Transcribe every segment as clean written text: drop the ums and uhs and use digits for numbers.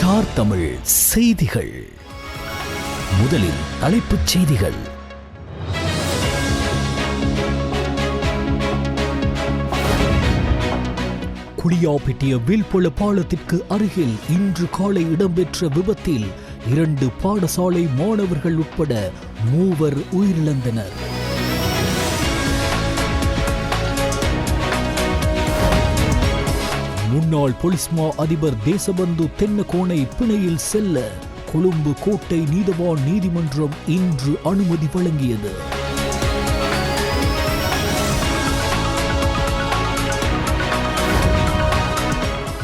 Star Tamil செய்திகள். முதலில் தலைப்புச் செய்திகள். குளியாப்பிட்டிய வில்பொல பாலத்திற்கு அருகில் இன்று காலை இடம்பெற்ற விபத்தில் 2 பாடசாலை மாணவர்கள் உட்பட 3 உயிரிழந்தனர். முன்னாள் பொலிஸ்மா அதிபர் தேசபந்து தென்னகோனை பிணையில் செல்ல கொழும்பு கோட்டை நீதவான் நீதிமன்றம் இன்று அனுமதி வழங்கியது.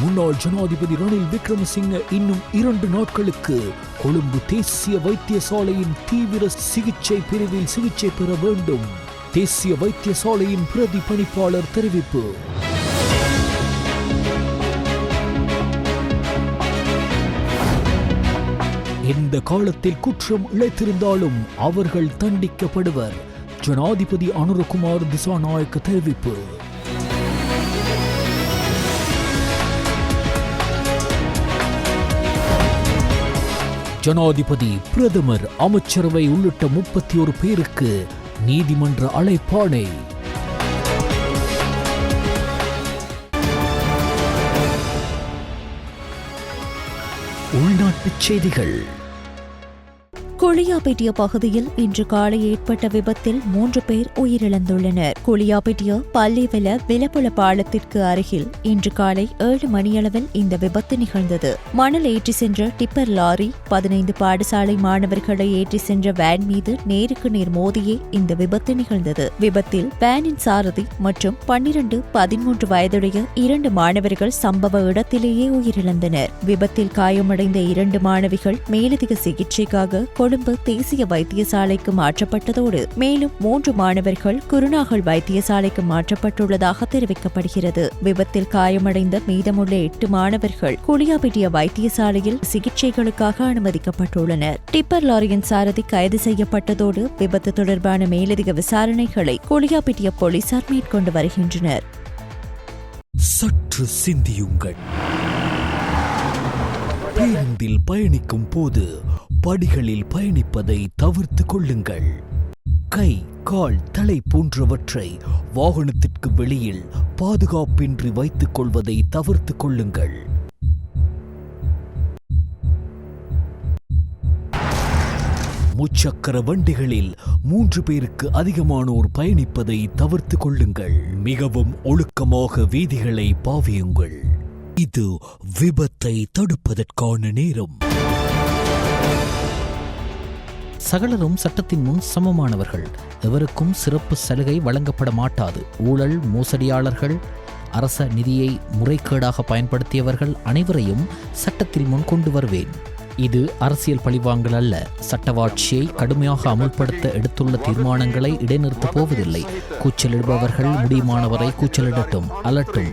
முன்னாள் ஜனாதிபதி ரணில் விக்ரமசிங்க இன்னும் 2 நாட்களுக்கு கொழும்பு தேசிய வைத்தியசாலையின் தீவிர சிகிச்சை பிரிவில் சிகிச்சை பெற வேண்டும். தேசிய வைத்தியசாலையின் பிரதி பணிப்பாளர் தெரிவிப்பு. எந்த காலத்தில் குற்றம் இழைத்திருந்தாலும் அவர்கள் தண்டிக்கப்படுவர். ஜனாதிபதி அனுரகுமார் திசாநாயக்க தெரிவிப்பு. ஜனாதிபதி, பிரதமர், அமைச்சரவை உள்ளிட்ட 31 பேருக்கு நீதிமன்ற அழைப்பாணை. உள்நாட்டுச் செய்திகள். குளியாப்பிட்டிய பகுதியில் இன்று காலை ஏற்பட்ட விபத்தில் 3 பேர் உயிரிழந்துள்ளனர். குளியாப்பிட்டிய பள்ளிவெல விலப்புல பாலத்திற்கு அருகில் இன்று காலை 7 மணியளவில் இந்த விபத்து நிகழ்ந்தது. மணல் ஏற்றி சென்ற டிப்பர் லாரி 15 பாடசாலை மாணவர்களை ஏற்றி சென்ற வேன் மீது நேருக்கு நேர் மோதியே இந்த விபத்து நிகழ்ந்தது. விபத்தில் வேனின் சாரதி மற்றும் 12, 13 வயதுடைய 2 மாணவர்கள் சம்பவ இடத்திலேயே உயிரிழந்தனர். விபத்தில் காயமடைந்த 2 மாணவிகள் மேலதிக சிகிச்சைக்காக கொழும்பு தேசிய வைத்தியசாலைக்கு மாற்றப்பட்டதோடு மேலும் 3 மாணவர்கள் குருநாகல் வைத்தியசாலைக்கு மாற்றப்பட்டுள்ளதாக தெரிவிக்கப்படுகிறது. விபத்தில் காயமடைந்த மீதமுள்ள 8 மாணவர்கள் குளியாப்பிட்டிய வைத்தியசாலையில் சிகிச்சைகளுக்காக அனுமதிக்கப்பட்டுள்ளனர். டிப்பர் லாரியின் சாரதி கைது செய்யப்பட்டதோடு விபத்து தொடர்பான மேலதிக விசாரணைகளை குளியாப்பிட்டிய போலீசார் மேற்கொண்டு வருகின்றனர். சற்று சிந்தியுங்கள். பேருந்தில் பயணிக்கும் போது படிகளில் பயணிப்பதை தவிர்த்து கொள்ளுங்கள். கை, கால், தலை போன்றவற்றை வாகனத்திற்கு வெளியில் பாதுகாப்பின்றி வைத்துக் கொள்வதை தவிர்த்து கொள்ளுங்கள். முச்சக்கர வண்டிகளில் 3 பேருக்கு அதிகமானோர் பயணிப்பதை தவிர்த்து கொள்ளுங்கள். மிகவும் ஒழுக்கமாக வீதிகளை பாவியுங்கள். இது விபத்தை தடுப்பதற்கான நேரம். சகலரும் சட்டத்தின் முன் சமமானவர்கள். எவருக்கும் சிறப்பு சலுகை வழங்கப்பட மாட்டாது. ஊழல், மோசடியாளர்கள், அரச நிதியை முறைகேடாக பயன்படுத்தியவர்கள் அனைவரையும் சட்டத்தில் முன் கொண்டு வருவேன். இது அரசியல் பழிவாங்கல் அல்ல. சட்டவாட்சியை கடுமையாக அமுல்படுத்த எடுத்துள்ள தீர்மானங்களை இடைநிறுத்தப் போவதில்லை. கூச்சலிடுபவர்கள் முடியுமானவரை கூச்சலிடட்டும், அலட்டும்.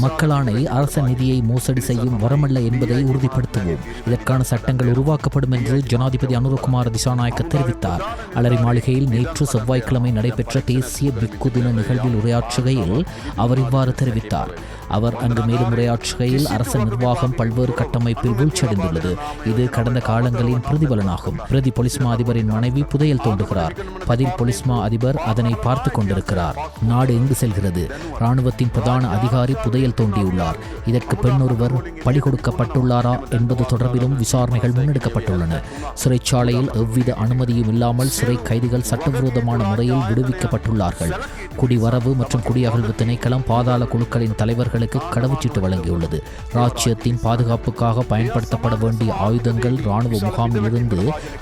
மக்களானை அரச நிதியை மோசடி செய்யும் வரமல்ல என்பதை உறுதிப்படுத்துவோம். இதற்கான சட்டங்கள் உருவாக்கப்படும் என்று ஜனாதிபதி அனுரகுமார் திசாநாயக்க தெரிவித்தார். அலரி மாளிகையில் நேற்று செவ்வாய்க்கிழமை நடைபெற்ற தேசிய பிக்கு தின நிகழ்வில் உரையாற்றுகையில் அவர் இவ்வாறு தெரிவித்தார். அவர் அங்கு மேலும் உரையாற்றுகையில் அரச நிர்வாகம் பல்வேறு கட்டமைப்பில் வீழ்ச்சியடைந்துள்ளது. இது கடந்த காலங்களின் பிரதிபலனாகும். பிரதி பொலிஸ்மா அதிபரின் மனைவி புதையல் தோண்டுகிறார். பதில் பொலிஸ்மா அதிபர் அதனை பார்த்து கொண்டிருக்கிறார். நாடு எங்கு செல்கிறது? இராணுவத்தின் பிரதான அதிகாரி புதையல் தோண்டியுள்ளார். இதற்கு பெண்ணொருவர் பலி கொடுக்கப்பட்டுள்ளாரா என்பது தொடர்பிலும் விசாரணைகள் முன்னெடுக்கப்பட்டுள்ளன. சிறைச்சாலையில் எவ்வித அனுமதியும் இல்லாமல் சிறை கைதிகள் சட்டவிரோதமான முறையில் விடுவிக்கப்பட்டுள்ளார்கள். குடிவரவு மற்றும் குடியகழ்வு திணைக்களம் பாதாள குழுக்களின் தலைவர்களுக்கு கடவுச்சீட்டு வழங்கியுள்ளது. ராஜ்யத்தின் பாதுகாப்புக்காக பயன்படுத்தப்பட வேண்டிய ஆயுதங்கள் இராணுவ முகாமில் இருந்து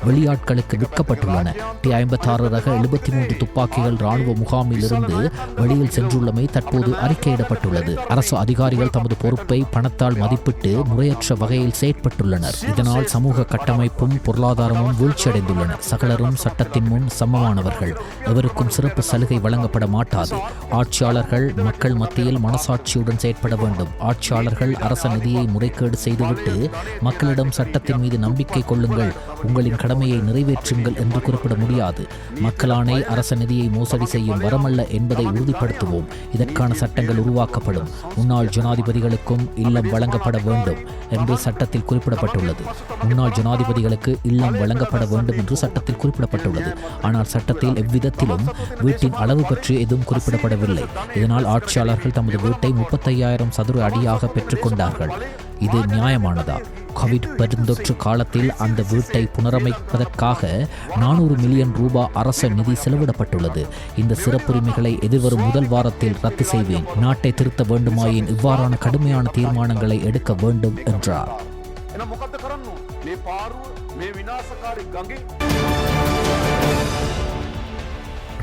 வெளியாட்களுக்கு விற்கப்பட்டுள்ளன. T56 ரக 73 துப்பாக்கிகள் இராணுவ முகாமில் இருந்து வெளியில் சென்றுள்ளமை தற்போது அறிக்கையிடப்பட்டுள்ளது. அரசு அதிகாரிகள் தமது பொறுப்பை பணத்தால் மதிப்பிட்டு முறையற்ற வகையில் செயற்பட்டுள்ளனர். இதனால் சமூக கட்டமைப்பும் பொருளாதாரமும் வீழ்ச்சியடைந்துள்ளன. சகலரும் சட்டத்தின் முன் சமமானவர்கள். எவருக்கும் சிறப்பு சலுகை வழங்கப்பட மாட்டாது. ஆட்சியாளர்கள் மக்கள் மத்தியில் மனசாட்சியுடன் செயற்பட வேண்டும். ஆட்சியாளர்கள் அரச நிதியை முறைகேடு செய்துவிட்டு மக்களிடம் சட்டத்தின் மீது நம்பிக்கை கொள்ளுங்கள், உங்களின் கடமையை நிறைவேற்றுங்கள் என்று குறிப்பிட முடியாது. மக்களானை அரச நிதியை மோசடி செய்யும் வரமல்ல என்பதை உறுதிப்படுத்துவோம். இதற்கான சட்டங்கள் உருவாக்கப்படும். முன்னாள் ஜனாதிபதிகளுக்கும் இல்லம் வழங்கப்பட வேண்டும் என்று சட்டத்தில் குறிப்பிடப்பட்டுள்ளது. முன்னாள் ஜனாதிபதிகளுக்கு இல்லம் வழங்கப்பட வேண்டும் என்று சட்டத்தில் குறிப்பிடப்பட்டுள்ளது. ஆனால் சட்டத்தில் எவ்விதத்திலும் வீட்டின் அளவு பற்றி எதுவும் குறிப்பிடப்படவில்லை. இதனால் ஆட்சியாளர்கள் தமது வீட்டை 35,000 சதுர அடியாக பெற்றுக்கொண்டார்கள். இது நியாயமானதா? கோவிட் பெருந்தொற்று காலத்தில் அந்த வீட்டை புனரமைப்பதற்காக 400 மில்லியன் ரூபாய் அரச நிதி செலவிடப்பட்டுள்ளது. இந்த சிறப்புரிமைகளை எதிர்வரும் முதல் வாரத்தில் ரத்து செய்வேன். நாட்டை திருத்த வேண்டுமாயின் இவ்வாறான கடுமையான தீர்மானங்களை எடுக்க வேண்டும் என்றார்.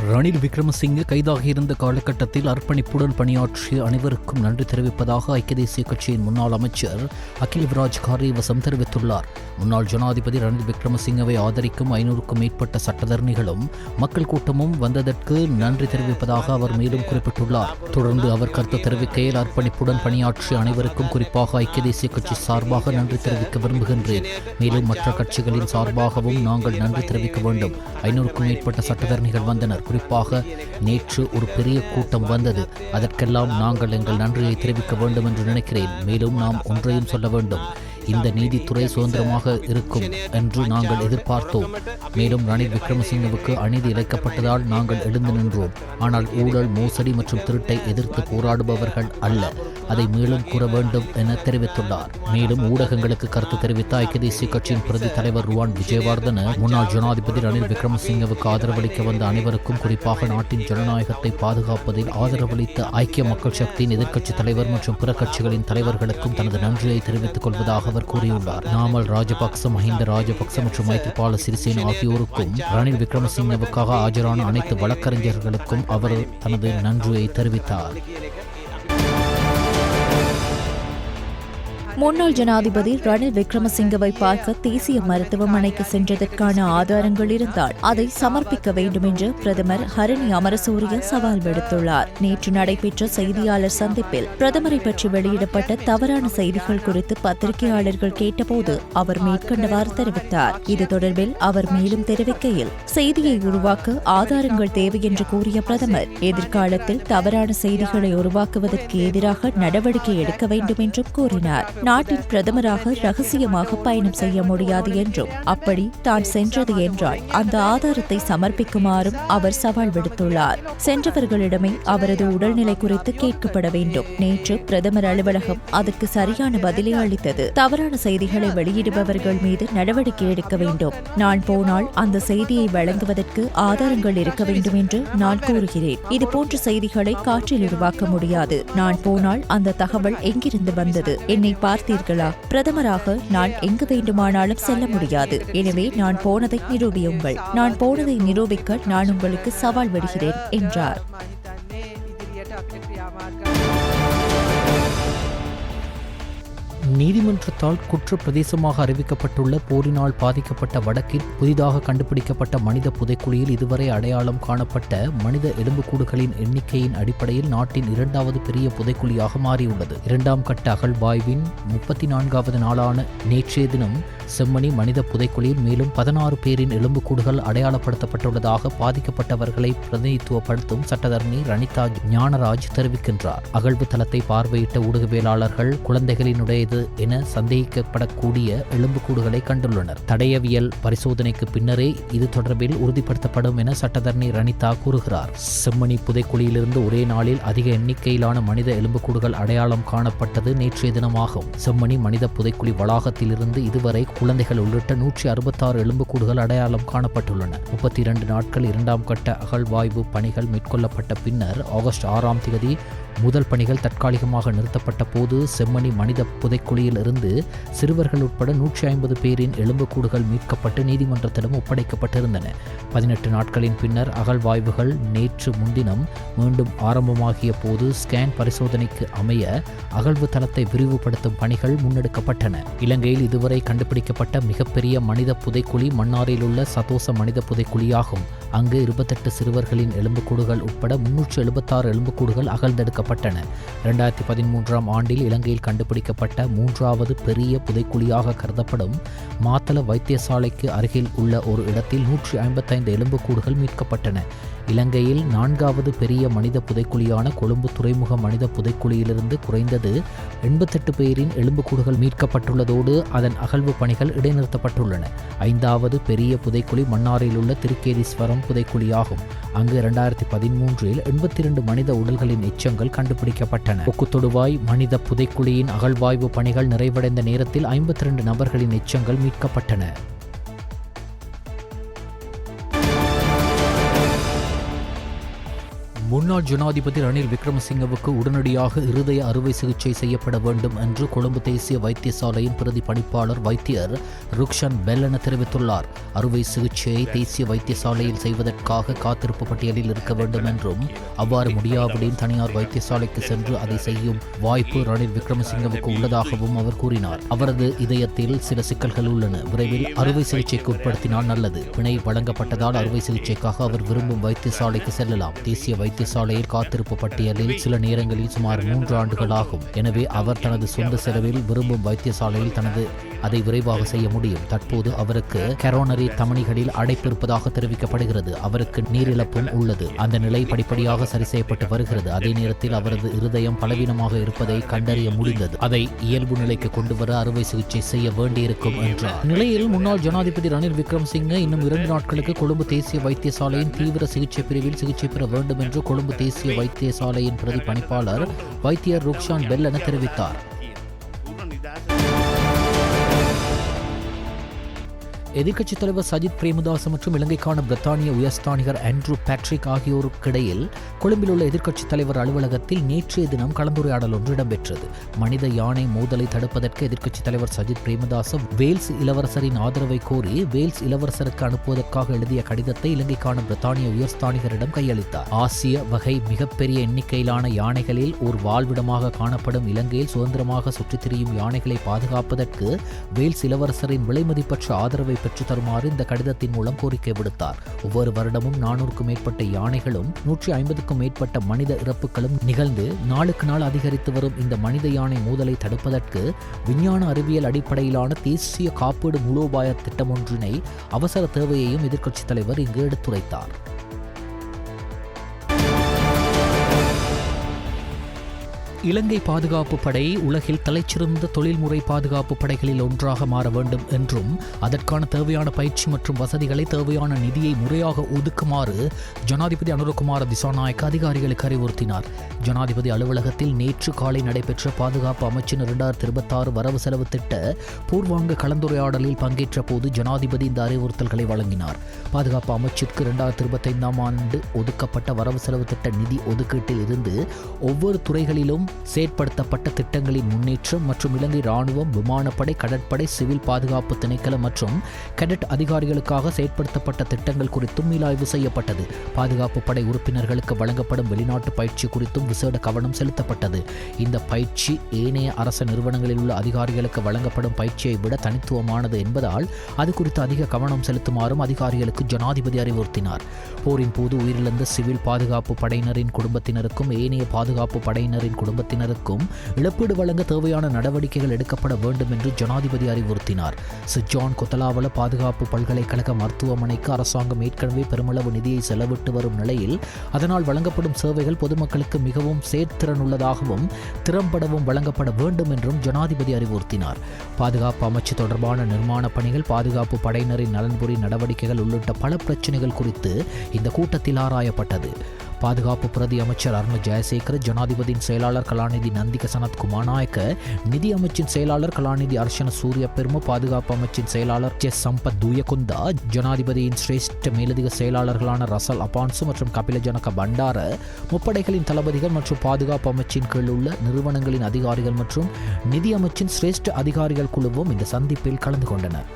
ரணில் விக்ரமசிங்கே கைதாக இருந்த காலகட்டத்தில் அர்ப்பணிப்புடன் பணியாற்றிய அனைவருக்கும் நன்றி தெரிவிப்பதாக ஐக்கிய தேசிய கட்சியின் முன்னாள் அமைச்சர் அகில் விராஜ் காரியவசம் தெரிவித்துள்ளார். முன்னாள் ஜனாதிபதி ரணில் விக்ரமசிங்கவை ஆதரிக்கும் 500க்கும் மேற்பட்ட சட்டத்தரணிகளும் மக்கள் கூட்டமும் வந்ததற்கு நன்றி தெரிவிப்பதாக அவர் மேலும் குறிப்பிட்டுள்ளார். தொடர்ந்து அவர் கருத்து தெரிவிக்கையில், அர்ப்பணிப்புடன் பணியாற்றிய அனைவருக்கும் குறிப்பாக ஐக்கிய தேசிய கட்சி சார்பாக நன்றி தெரிவிக்க விரும்புகின்றேன். மேலும் மற்ற கட்சிகளின் சார்பாகவும் நாங்கள் நன்றி தெரிவிக்க வேண்டும். 500க்கும் மேற்பட்ட சட்டத்தரணிகள் வந்தனர். குறிப்பாக நேற்று ஒரு பெரிய கூட்டம் வந்தது. அதற்கெல்லாம் நாங்கள் எங்கள் நன்றியை தெரிவிக்க வேண்டும் என்று நினைக்கிறேன். மேலும் நாம் ஒன்றையும் சொல்ல வேண்டும். இந்த நீதித்துறை சுதந்திரமாக இருக்கும் என்று நாங்கள் எதிர்பார்த்தோம். மேலும் ரணில் விக்ரமசிங்கவுக்கு அநீதி இழைக்கப்பட்டதால் நாங்கள் எழுந்து நின்றோம். ஆனால் ஊழல், மோசடி மற்றும் திருட்டை எதிர்த்து போராடுபவர்கள் அல்ல. அதை மேலும் கூற வேண்டும் என தெரிவித்துள்ளார். மேலும் ஊடகங்களுக்கு கருத்து தெரிவித்த ஐக்கிய தேசிய கட்சியின் பிரதி தலைவர் ருவான் விஜயவர்தன, முன்னாள் ஜனாதிபதி ரணில் விக்ரமசிங்கவுக்கு ஆதரவளிக்க வந்த அனைவருக்கும், குறிப்பாக நாட்டின் ஜனநாயகத்தை பாதுகாப்பதில் ஆதரவளித்த ஐக்கிய மக்கள் சக்தியின் எதிர்க்கட்சி தலைவர் மற்றும் பிற கட்சிகளின் தலைவர்களுக்கும் தனது நன்றியை தெரிவித்துக் கொள்வதாக அவர் கூறியுள்ளார். நாமல் ராஜபக்ச, மஹிந்த ராஜபக்ச மற்றும் மைத்ரிபால சிறிசேன ஆகியோருக்கும் ரணில் விக்ரமசிங்கவுக்காக ஆஜரான அனைத்து வழக்கறிஞர்களுக்கும் அவர் தனது நன்றியை தெரிவித்தார். முன்னாள் ஜனாதிபதி ரணில் விக்ரமசிங்கவை பார்க்க தேசிய மருத்துவமனைக்கு சென்றதற்கான ஆதாரங்கள் இருந்தால் அதை சமர்ப்பிக்க வேண்டும் என்று பிரதமர் ஹரணி அமரசூரிய சவால் விடுத்துள்ளார். நேற்று நடைபெற்ற செய்தியாளர் சந்திப்பில் பிரதமரை பற்றி வெளியிடப்பட்ட தவறான செய்திகள் குறித்து பத்திரிகையாளர்கள் கேட்டபோது அவர் மேற்கண்டவாறு தெரிவித்தார். இது தொடர்பில் அவர் மேலும் தெரிவிக்கையில், செய்தியை உருவாக்க ஆதாரங்கள் தேவை என்று கூறிய பிரதமர், எதிர்காலத்தில் தவறான செய்திகளை உருவாக்குவதற்கு எதிராக நடவடிக்கை எடுக்க வேண்டும் என்றும் கூறினார். நாட்டின் பிரதமராக ரகசியமாக பயணம் செய்ய முடியாது என்றும், அப்படி தான் சென்றது என்றால் அந்த ஆதாரத்தை சமர்ப்பிக்குமாறும் அவர் சவால் விடுத்துள்ளார். சென்றவர்களிடமே அவரது உடல்நிலை குறித்து கேட்கப்பட வேண்டும். நேற்று பிரதமர் அலுவலகம் அதற்கு சரியான பதிலை அளித்தது. தவறான செய்திகளை வெளியிடுபவர்கள் மீது நடவடிக்கை எடுக்க வேண்டும். நான் போனால் அந்த செய்தியை வழங்குவதற்கு ஆதாரங்கள் இருக்க வேண்டும் என்று நான் கூறுகிறேன். இதுபோன்ற செய்திகளை காற்றில் உருவாக்க முடியாது. நான் போனால் அந்த தகவல் எங்கிருந்து வந்தது? என்னை பார்த்தீர்களா? பிரதமராக நான் எங்கு வேண்டுமானாலும் செல்ல முடியாது. எனவே நான் போனதை நிரூபியுங்கள். நான் போனதை நிரூபிக்க நான் உங்களுக்கு சவால் விடுகிறேன் என்றார். நீதிமன்றத்தால் குற்ற பிரதேசமாக அறிவிக்கப்பட்டுள்ள போரினால் பாதிக்கப்பட்ட வடக்கில் புதிதாக கண்டுபிடிக்கப்பட்ட மனித புதைக்குழியில் இதுவரை அடையாளம் காணப்பட்ட மனித எலும்புக்கூடுகளின் எண்ணிக்கையின் அடிப்படையில் நாட்டின் 2வது பெரிய புதைக்குழியாக மாறியுள்ளது. 2ஆம் கட்ட அகழ்வாய்வின் 34வது நாளான நேற்றைய தினம் செம்மணி மனித புதைக்குழியில் மேலும் 16 பேரின் எலும்புக்கூடுகள் அடையாளப்படுத்தப்பட்டுள்ளதாக பாதிக்கப்பட்டவர்களை பிரதிநிதித்துவப்படுத்தும் சட்டத்தரணி ரணிதா ஞானராஜ் தெரிவிக்கின்றார். அகழ்வு தளத்தை பார்வையிட்ட ஊடகவியலாளர்கள் குழந்தைகளினுடையது என சந்தேகிக்கப்படக்கூடிய எலும்புக்கூடுகளை கண்டுள்ளனர். தடயவியல் பரிசோதனைக்கு பின்னரே இது தொடர்பில் உறுதிப்படுத்தப்படும் என சட்டத்தரணி ரணிதா கூறுகிறார். செம்மணி புதைக்குழியிலிருந்து ஒரே நாளில் அதிக எண்ணிக்கையிலான மனித எலும்புக்கூடுகள் அடையாளம் காணப்பட்டது நேற்றைய தினமாகும். செம்மணி மனித புதைக்குழி வளாகத்திலிருந்து இதுவரை குழந்தைகள் உள்ளிட்ட 166 எலும்புக்கூடுகள் அடையாளம் காணப்பட்டுள்ளன. 32 நாட்கள் 2ஆம் கட்ட அகழ்வாய்வு பணிகள் மேற்கொள்ளப்பட்ட பின்னர் ஆகஸ்ட் 6ஆம் தேதி முதல் பணிகள் தற்காலிகமாக நிறுத்தப்பட்ட போது செம்மணி மனித புதைக்குழியில் இருந்து சிறுவர்கள் உட்பட 150 பேரின் எலும்புக்கூடுகள் மீட்கப்பட்டு நீதிமன்றத்திடம் ஒப்படைக்கப்பட்டிருந்தன. 18 நாட்களின் பின்னர் அகழ்வாய்வுகள் நேற்று முன்தினம் மீண்டும் ஆரம்பமாகிய போது ஸ்கேன் பரிசோதனைக்கு அமைய அகழ்வு தளத்தை விரிவுபடுத்தும் பணிகள் முன்னெடுக்கப்பட்டன. இலங்கையில் இதுவரை கண்டுபிடிக்கப்பட்ட மிகப்பெரிய மனித புதைக்குழி மன்னாரில் உள்ள சதோச மனித புதைக்குழியாகும். அங்கு 28 சிறுவர்களின் எலும்புக்கூடுகள் உட்பட 376 எலும்புக்கூடுகள் அகழ்ந்தெடுக்கப்பட்டன. மீட்கப்பட்டன. 2013 ஆண்டில் இலங்கையில் கண்டுபிடிக்கப்பட்ட 3வது பெரிய புதைக்குழியாக கருதப்படும் மாத்தள வைத்தியசாலைக்கு அருகில் உள்ள ஒரு இடத்தில் 155 எலும்புக்கூடுகள் மீட்கப்பட்டன. இலங்கையில் 4வது பெரிய மனித புதைக்குழியான கொழும்பு துறைமுக மனித புதைக்குழியிலிருந்து குறைந்தது 88 பேரின் எலும்புக்கூடுகள் மீட்கப்பட்டுள்ளதோடு அதன் அகழ்வு பணிகள் இடைநிறுத்தப்பட்டுள்ளன. 5வது பெரிய புதைக்குழி மன்னாரில் உள்ள திருக்கேதீஸ்வரம் புதைக்குழியாகும். அங்கு 2013 82 மனித உடல்களின் எச்சங்கள் கண்டுபிடிக்கப்பட்டன. கொக்குத்தொடுவாய் மனித புதைக்குழியின் அகழ்வாய்வு பணிகள் நிறைவடைந்த நேரத்தில் 52 நபர்களின் எச்சங்கள் மீட்கப்பட்டன. முன்னாள் ஜனாதிபதி ரணில் விக்ரமசிங்கவுக்கு உடனடியாக இருதய அறுவை சிகிச்சை செய்யப்பட வேண்டும் என்று கொழும்பு தேசிய வைத்தியசாலையின் பிரதி பணிப்பாளர் வைத்தியர் ருக்ஷன் பெல்லன தெரிவித்துள்ளார். அறுவை சிகிச்சையை தேசிய வைத்தியசாலையில் செய்வதற்காக காத்திருப்பு பட்டியலில் இருக்க வேண்டும் என்றும் அவ்வாறு முடியாவிடின் தனியார் வைத்தியசாலைக்கு சென்று அதை செய்யும் வாய்ப்பு ரணில் விக்ரமசிங்கவுக்கு உள்ளதாகவும் அவர் கூறினார். அவரது இதயத்தில் சில சிக்கல்கள் உள்ளன. விரைவில் அறுவை சிகிச்சைக்கு உட்படுத்தினால் நல்லது. பிணை வழங்கப்பட்டதால் அறுவை சிகிச்சைக்காக அவர் விரும்பும் வைத்தியசாலைக்கு செல்லலாம். தேசிய வைத்தியசாலையில் காத்திருப்பு பட்டியலில் சில நேரங்களில் சுமார் 3 ஆண்டுகள் ஆகும். எனவே அவர் தனது சொந்த செலவில் விரும்பும் வைத்தியசாலையில் அதை விரைவாக செய்ய முடியும். தற்போது அவருக்கு கரோனரி தமனிகளில் அடைப்பு இருப்பதாக தெரிவிக்கப்படுகிறது. அவருக்கு நீரிழப்பும் உள்ளது. அந்த நிலை படிப்படியாக சரி செய்யப்பட்டு வருகிறது. அதே நேரத்தில் அவரது இருதயம் பலவீனமாக இருப்பதை கண்டறிய முடிந்தது. அதை இயல்பு நிலைக்கு கொண்டுவர அறுவை சிகிச்சை செய்ய வேண்டியிருக்கும் என்றார். நிலையில் முன்னாள் ஜனாதிபதி ரணில் விக்ரமசிங்க இன்னும் 2 நாட்களுக்கு கொழும்பு தேசிய வைத்தியசாலையின் தீவிர சிகிச்சை பிரிவில் சிகிச்சை பெற வேண்டும் என்று கொழும்பு தேசிய வைத்தியசாலையின் பிரதி பணிப்பாளர் வைத்தியர் ருக்ஷான் பெல்லன தெரிவித்தார். எதிர்க்கட்சித் தலைவர் சஜித் பிரேமதாச மற்றும் இலங்கைக்கான பிரித்தானிய உயர்ஸ்தானிகர் ஆண்ட்ரூ பேட்ரிக் ஆகியோருக்கிடையில் கொழும்பில் உள்ள எதிர்க்கட்சித் தலைவர் அலுவலகத்தில் நேற்றைய தினம் கலந்துரையாடல் ஒன்று இடம்பெற்றது. மனித யானை மோதலை தடுப்பதற்கு எதிர்க்கட்சித் தலைவர் சஜித் பிரேமதாச வேல்ஸ் இளவரசரின் ஆதரவை கோரி வேல்ஸ் இளவரசருக்கு அனுப்புவதற்காக எழுதிய கடிதத்தை இலங்கைக்கான பிரித்தானிய உயர்ஸ்தானிகரிடம் கையளித்தார். ஆசிய வகை மிகப்பெரிய எண்ணிக்கையிலான யானைகளில் ஒரு வாழ்விடமாக காணப்படும் இலங்கையில் சுதந்திரமாக சுற்றித் திரியும் யானைகளை பாதுகாப்பதற்கு வேல்ஸ் இளவரசரின் விலைமதிப்பற்ற ஆதரவை பெற்று தருமாறு இந்த கடிதத்தின் மூலம் கோரிக்கை விடுத்தார். ஒவ்வொரு வருடமும் 400க்கும் மேற்பட்ட யானைகளும் 150க்கும் மேற்பட்ட மனித இறப்புகளும் நிகழ்ந்து நாளுக்கு நாள் அதிகரித்து வரும் இந்த மனித யானை மோதலை தடுப்பதற்கு விஞ்ஞான அறிவியல் அடிப்படையிலான தேசிய காப்பீடு மூலோபாய திட்டம் ஒன்றினை அவசர தேவையையும் எதிர்க்கட்சித் தலைவர் இங்கு எடுத்துரைத்தார். இலங்கை பாதுகாப்பு படை உலகில் தலைச்சிறந்த தொழில்முறை பாதுகாப்பு படைகளில் ஒன்றாக மாற வேண்டும் என்றும் அதற்கான தேவையான பயிற்சி மற்றும் வசதிகளை தேவையான நிதியை முறையாக ஒதுக்குமாறு ஜனாதிபதி அனுரகுமார திசாநாயக்க அதிகாரிகளுக்கு அறிவுறுத்தினார். ஜனாதிபதி அலுவலகத்தில் நேற்று காலை நடைபெற்ற பாதுகாப்பு அமைச்சின் 2026 வரவு செலவு திட்ட பூர்வாங்க கலந்துரையாடலில் பங்கேற்ற போது ஜனாதிபதி இந்த அறிவுறுத்தல்களை வழங்கினார். பாதுகாப்பு அமைச்சிற்கு 2025 ஆண்டு ஒதுக்கப்பட்ட வரவு செலவு திட்ட நிதி ஒதுக்கீட்டில் இருந்து ஒவ்வொரு துறைகளிலும் செயற்படுத்தப்பட்ட திட்டங்களின் முன்னேற்றம் மற்றும் இலங்கை ராணுவம், விமானப்படை, கடற்படை, சிவில் பாதுகாப்பு திணைக்களம் மற்றும் கேடட் அதிகாரிகளுக்காக செயற்படுத்தப்பட்ட திட்டங்கள் குறித்தும் மீளாய்வு செய்யப்பட்டது. பாதுகாப்பு படை உறுப்பினர்களுக்கு வழங்கப்படும் வெளிநாட்டு பயிற்சி குறித்தும் விசேட கவனம் செலுத்தப்பட்டது. இந்த பயிற்சி ஏனைய அரச நிறுவனங்களில் உள்ள அதிகாரிகளுக்கு வழங்கப்படும் பயிற்சியை விட தனித்துவமானது என்பதால் அது குறித்து அதிக கவனம் செலுத்துமாறும் அதிகாரிகளுக்கு ஜனாதிபதி அறிவுறுத்தினார். போரின் போது உயிரிழந்த சிவில் பாதுகாப்பு படையினரின் குடும்பத்தினருக்கும் ஏனைய பாதுகாப்பு படையினரின் குடும்பத்தினருக்கும் இழப்பீடு வழங்க தேவையான நடவடிக்கைகள் எடுக்கப்பட வேண்டும் என்று ஜனாதிபதி அறிவுறுத்தினார். சிஜான் கொத்தலாவல பாதுகாப்பு பல்கலைக்கழக மருத்துவமனைக்கு அரசாங்கம் ஏற்கனவே பெருமளவு நிதியை செலவிட்டு வரும் நிலையில் அதனால் வழங்கப்படும் சேவைகள் பொதுமக்களுக்கு மிகவும் செயற்திறனுள்ளதாகவும் திறம்படவும் வழங்கப்பட வேண்டும் என்றும் ஜனாதிபதி அறிவுறுத்தினார். பாதுகாப்பு அமைச்சு தொடர்பான நிர்மாண பணிகள், பாதுகாப்பு படையினரின் நலன்புரி நடவடிக்கைகள் உள்ளிட்ட பல பிரச்சினைகள் குறித்து இந்த கூட்டத்தில் ஆராயப்பட்டது. பாதுகாப்பு பிரதி அமைச்சர் அருண் ஜெயசேகர, ஜனாதிபதியின் செயலாளர் கலாநிதி நந்திக சனத் குமாநாயக்க, நிதி அமைச்சின் செயலாளர் கலாநிதி அர்ஷன சூரிய பெரும, பாதுகாப்பு அமைச்சின் செயலாளர் ஜெஸ் சம்பத் தூயகுந்தா, ஜனாதிபதியின் சிரேஷ்ட மேலதிக செயலாளர்களான ரசல் அபான்சு மற்றும் கபில ஜனக பண்டார, முப்படைகளின் தளபதிகள் மற்றும் பாதுகாப்பு அமைச்சின் கீழ் உள்ள நிறுவனங்களின் அதிகாரிகள் மற்றும் நிதி அமைச்சின் சிரேஷ்ட அதிகாரிகள் குழுவும் இந்த சந்திப்பில் கலந்து கொண்டனர்.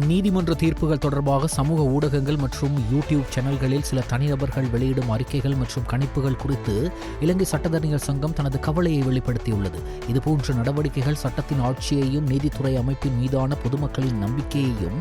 நீதிமன்ற தீர்ப்புகள் தொடர்பாக சமூக ஊடகங்கள் மற்றும் யூடியூப் சேனல்களில் சில தனிநபர்கள் வெளியிடும் அறிக்கைகள் மற்றும் கணிப்புகள் குறித்து இலங்கை சட்டத்தரணிகள் சங்கம் தனது கவலையை வெளிப்படுத்தியுள்ளது. இதுபோன்ற நடவடிக்கைகள் சட்டத்தின் ஆட்சியையும் நீதித்துறை அமைப்பின் மீதான பொதுமக்களின் நம்பிக்கையையும்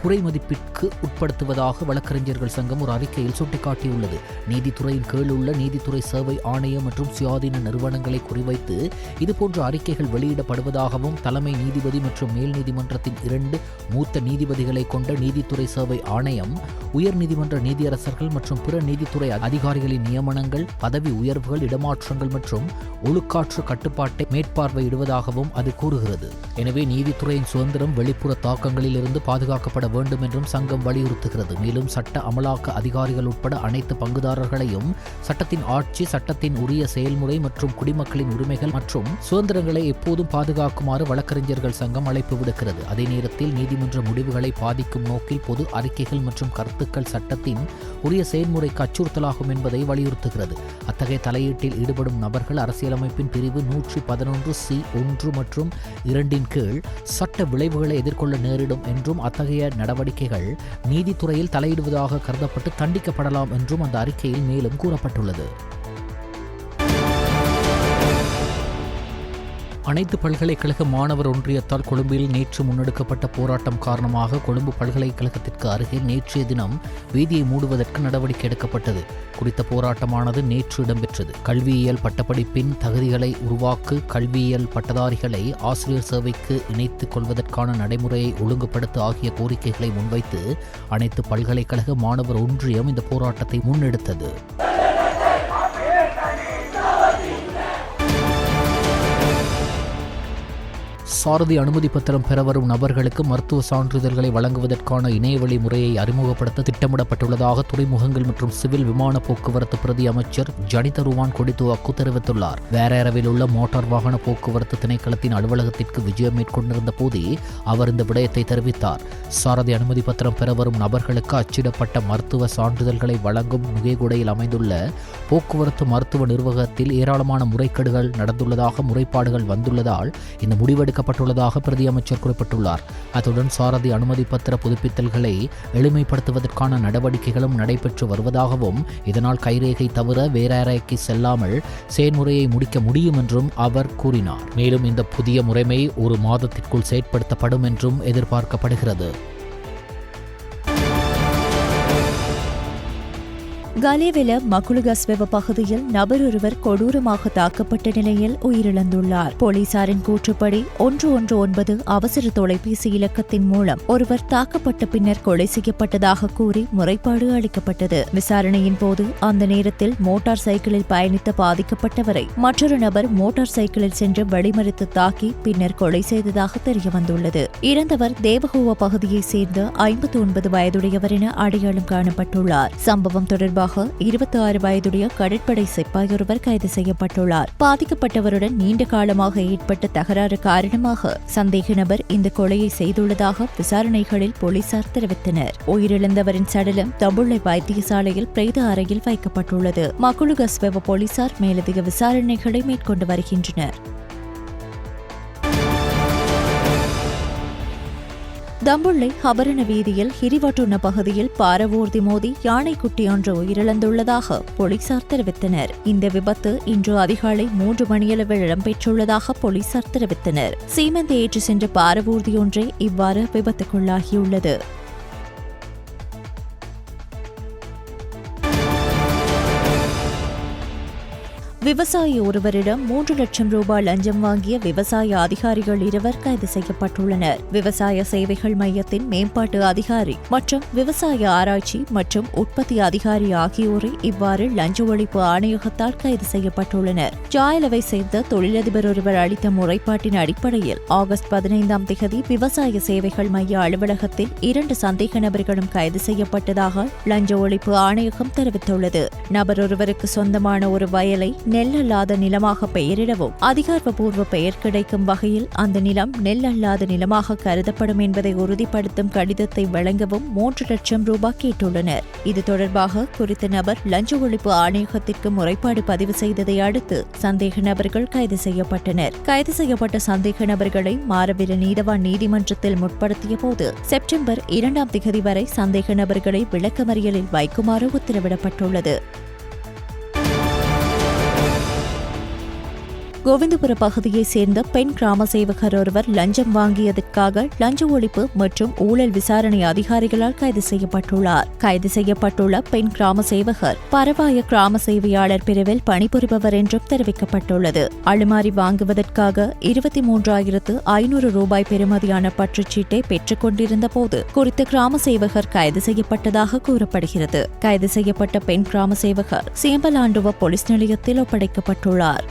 குறைமதிப்பிற்கு உட்படுத்துவதாக வழக்கறிஞர்கள் சங்கம் ஒரு அறிக்கையில் சுட்டிக்காட்டியுள்ளது. நீதித்துறையின் கீழ் உள்ள நீதித்துறை சேவை ஆணையம் மற்றும் சுயாதீன நிறுவனங்களை குறிவைத்து இதுபோன்ற அறிக்கைகள் வெளியிடப்படுவதாகவும் தலைமை நீதிபதி மற்றும் மேல் நீதிமன்றத்தின் 2 மூத்த நீதிபதிகளை கொண்ட நீதித்துறை சேவை ஆணையம் உயர் நீதிமன்ற நீதியரசர்கள் மற்றும் பிற நீதித்துறை அதிகாரிகளின் நியமனங்கள், பதவி உயர்வுகள், இடமாற்றங்கள் மற்றும் ஒழுக்காற்று கட்டுப்பாட்டை மேற்பார்வையிடுவதாகவும் அது கூறுகிறது. எனவே நீதித்துறையின் சுதந்திரம் வெளிப்புற தாக்கங்களில் இருந்து பாதுகாக்கப்பட வேண்டும் என்றும் சங்கம் வலியுறுத்துகிறது. மேலும் சட்ட அமலாக்க அதிகாரிகள் உட்பட அனைத்து பங்குதாரர்களையும் சட்டத்தின் ஆட்சி, சட்டத்தின் உரிய செயல்முறை மற்றும் குடிமக்களின் உரிமைகள் மற்றும் சுதந்திரங்களை எப்போதும் பாதுகாக்குமாறு வழக்கறிஞர்கள் சங்கம் அழைப்பு விடுக்கிறது. அதே நேரத்தில் நீதிமன்ற முடிவுகளை பாதிக்கும் நோக்கில் பொது அறிக்கைகள் மற்றும் கருத்துக்கள் சட்டத்தின் உரிய செயல்முறைக்கு அச்சுறுத்தலாகும் என்பதை வலியுறுத்துகிறது. அத்தகைய தலையீட்டில் ஈடுபடும் நபர்கள் அரசியலமைப்பின் பிரிவு 111(c)(1) மற்றும் 2 கீழ் சட்ட விளைவுகளை எதிர்கொள்ள நேரிடும் என்றும் அத்தகைய நடவடிக்கைகள் நீதித்துறையில் தலையிடுவதாக கருதப்பட்டு தண்டிக்கப்படலாம் என்றும் அந்த அறிக்கையில் மேலும் கூறப்பட்டுள்ளது. அனைத்து பல்கலைக்கழக மாணவர் ஒன்றியத்தால் கொழும்பில் நேற்று முன்னெடுக்கப்பட்ட போராட்டம் காரணமாக கொழும்பு பல்கலைக்கழகத்திற்கு அருகில் நேற்றைய தினம் வீதியை மூடுவதற்கு நடவடிக்கை எடுக்கப்பட்டது. குறித்த போராட்டமானது நேற்று இடம்பெற்றது. கல்வியியல் பட்டப்படிப்பின் தகுதிகளை உருவாக்கு, கல்வியியல் பட்டதாரிகளை ஆசிரியர் சேவைக்கு இணைத்துக் கொள்வதற்கான நடைமுறையை ஒழுங்குபடுத்த ஆகிய கோரிக்கைகளை முன்வைத்து அனைத்து பல்கலைக்கழக மாணவர் ஒன்றியம் இந்த போராட்டத்தை முன்னெடுத்தது. சாரதி அனுமதி பத்திரம் பெற வரும் நபர்களுக்கு மருத்துவ சான்றிதழ்களை வழங்குவதற்கான இணையவழி முறையை அறிமுகப்படுத்த திட்டமிடப்பட்டுள்ளதாக துறைமுகங்கள் மற்றும் சிவில் விமான போக்குவரத்து பிரதி அமைச்சர் ஜனித ருவான் கொடித்துவாக்கு தெரிவித்துள்ளார். வேரேரவில் உள்ள மோட்டார் வாகன போக்குவரத்து திணைக்களத்தின் அலுவலகத்திற்கு விஜயம் மேற்கொண்டிருந்த போதே அவர் இந்த விடயத்தை தெரிவித்தார். சாரதி அனுமதி பத்திரம் பெற வரும் நபர்களுக்கு அச்சிடப்பட்ட மருத்துவ சான்றிதழ்களை வழங்கும் நுகைகுடையில் அமைந்துள்ள போக்குவரத்து மருத்துவ நிர்வாகத்தில் ஏராளமான முறைகேடுகள் நடந்துள்ளதாக முறைப்பாடுகள் வந்துள்ளதால் இந்த முடிவெடுக்கப்பட்டுள்ளதாக பிரதி அமைச்சர் குறிப்பிட்டுள்ளார். அத்துடன் சாரதி அனுமதி பத்திர புதுப்பித்தல்களை எளிமைப்படுத்துவதற்கான நடவடிக்கைகளும் நடைபெற்று வருவதாகவும் இதனால் கைரேகை தவிர வேறறைக்கு செல்லாமல் செயல்முறையை முடிக்க முடியும் என்றும் அவர் கூறினார். மேலும் இந்த புதிய முறைமை ஒரு மாதத்திற்குள் செயற்படுத்தப்படும் என்றும் எதிர்பார்க்கப்படுகிறது. கலேவெல மகுளுகஸ்வெவ பகுதியில் நபர் ஒருவர் கொடூரமாக தாக்கப்பட்ட நிலையில் உயிரிழந்துள்ளார். போலீசாரின் கூற்றுப்படி 119 அவசர தொலைபேசி இலக்கத்தின் மூலம் ஒருவர் தாக்கப்பட்ட பின்னர் கொலை செய்யப்பட்டதாக கூறி முறைப்பாடு அளிக்கப்பட்டது. விசாரணையின் போது அந்த நேரத்தில் மோட்டார் சைக்கிளில் பயணித்த பாதிக்கப்பட்டவரை மற்றொரு நபர் மோட்டார் சைக்கிளில் சென்று வழிமறித்து தாக்கி பின்னர் கொலை செய்ததாக தெரியவந்துள்ளது. இறந்தவர் தேவகோவ பகுதியைச் சேர்ந்த 59 வயதுடையவர் என அடையாளம் காணப்பட்டுள்ளார். சம்பவம் தொடர்பாக 26 வயதுடைய கடற்படை சிப்பாய் ஒருவர் கைது செய்யப்பட்டுள்ளார். பாதிக்கப்பட்டவருடன் நீண்ட காலமாக ஏற்பட்ட தகராறு காரணமாக சந்தேக நபர் இந்த கொலையை செய்துள்ளதாக விசாரணைகளில் போலீசார் தெரிவித்தனர். உயிரிழந்தவரின் சடலம் தம்புள்ளை வைத்தியசாலையில் பிரேத அறையில் வைக்கப்பட்டுள்ளது. மகுளுகஸ்வெவ போலீசார் மேலதிக விசாரணைகளை மேற்கொண்டு வருகின்றனர். தம்புள்ளை ஹபரண வீதியில் ஹிரிவட்டுன பகுதியில் பாரவூர்தி மோதி யானைக்குட்டி ஒன்று உயிரிழந்துள்ளதாக போலீசார் தெரிவித்தனர். இந்த விபத்து இன்று அதிகாலை 3 மணியளவில் இடம்பெற்றுள்ளதாக போலீசார் தெரிவித்தனர். சீமெந்தை ஏற்றி சென்ற பாரவூர்தி ஒன்றே இவ்வாறு விபத்துக்குள்ளாகியுள்ளது. விவசாயி ஒருவரிடம் 3 லட்சம் ரூபாய் லஞ்சம் வாங்கிய விவசாய அதிகாரிகள் 2 கைது செய்யப்பட்டுள்ளனர். விவசாய சேவைகள் மையத்தின் மேம்பாட்டு அதிகாரி மற்றும் விவசாய ஆராய்ச்சி மற்றும் உற்பத்தி அதிகாரி ஆகியோரை இவ்வாறு லஞ்ச ஒழிப்பு ஆணையகத்தால் கைது செய்யப்பட்டுள்ளனர். ஜாயலவை சேர்ந்த தொழிலதிபர் ஒருவர் அளித்த முறைப்பாட்டின் அடிப்படையில் ஆகஸ்ட் 15ஆம் தேதி விவசாய சேவைகள் மைய அலுவலகத்தில் 2 சந்தேக நபர்களும் கைது செய்யப்பட்டதாக லஞ்ச ஒழிப்பு ஆணையகம் தெரிவித்துள்ளது. நபர் ஒருவருக்கு சொந்தமான ஒரு வயலை நெல் அல்லாத நிலமாக பெயரிடவும் அதிகாரப்பூர்வ பெயர் கிடைக்கும் வகையில் அந்த நிலம் நெல் அல்லாத நிலமாக கருதப்படும் என்பதை உறுதிப்படுத்தும் கடிதத்தை வழங்கவும் 3 லட்சம் ரூபாய் கேட்டுள்ளனர். இது தொடர்பாக குறித்த நபர் லஞ்ச ஒழிப்பு ஆணையகத்திற்கு முறைப்பாடு பதிவு செய்ததை அடுத்து சந்தேக நபர்கள் கைது செய்யப்பட்டனர். கைது செய்யப்பட்ட சந்தேக நபர்களை மாரவில நீதவான் நீதிமன்றத்தில் முற்படுத்திய போது செப்டம்பர் 2ஆம் தேதி வரை சந்தேக நபர்களை விளக்கமறியலில் வைக்குமாறு உத்தரவிடப்பட்டுள்ளது. கோவிந்தபுர பகுதியைச் சேர்ந்த பெண் கிராம சேவகர் ஒருவர் லஞ்சம் வாங்கியதற்காக லஞ்ச ஒழிப்பு மற்றும் ஊழல் விசாரணை அதிகாரிகளால் கைது செய்யப்பட்டுள்ளார். கைது செய்யப்பட்டுள்ள பெண் கிராம சேவகர் பரவாய கிராம சேவையாளர் பிரிவில் பணிபுரிபவர் என்றும் தெரிவிக்கப்பட்டுள்ளது. அலுமாரி வாங்குவதற்காக 23,500 ரூபாய் பெறுமதியான பற்றுச்சீட்டை பெற்றுக் கொண்டிருந்த போது குறித்த கிராம சேவகர் கைது செய்யப்பட்டதாக கூறப்படுகிறது. கைது செய்யப்பட்ட பெண் கிராம சேவகர் சேம்பலாண்டுவ போலீஸ் நிலையத்தில் ஒப்படைக்கப்பட்டுள்ளார்.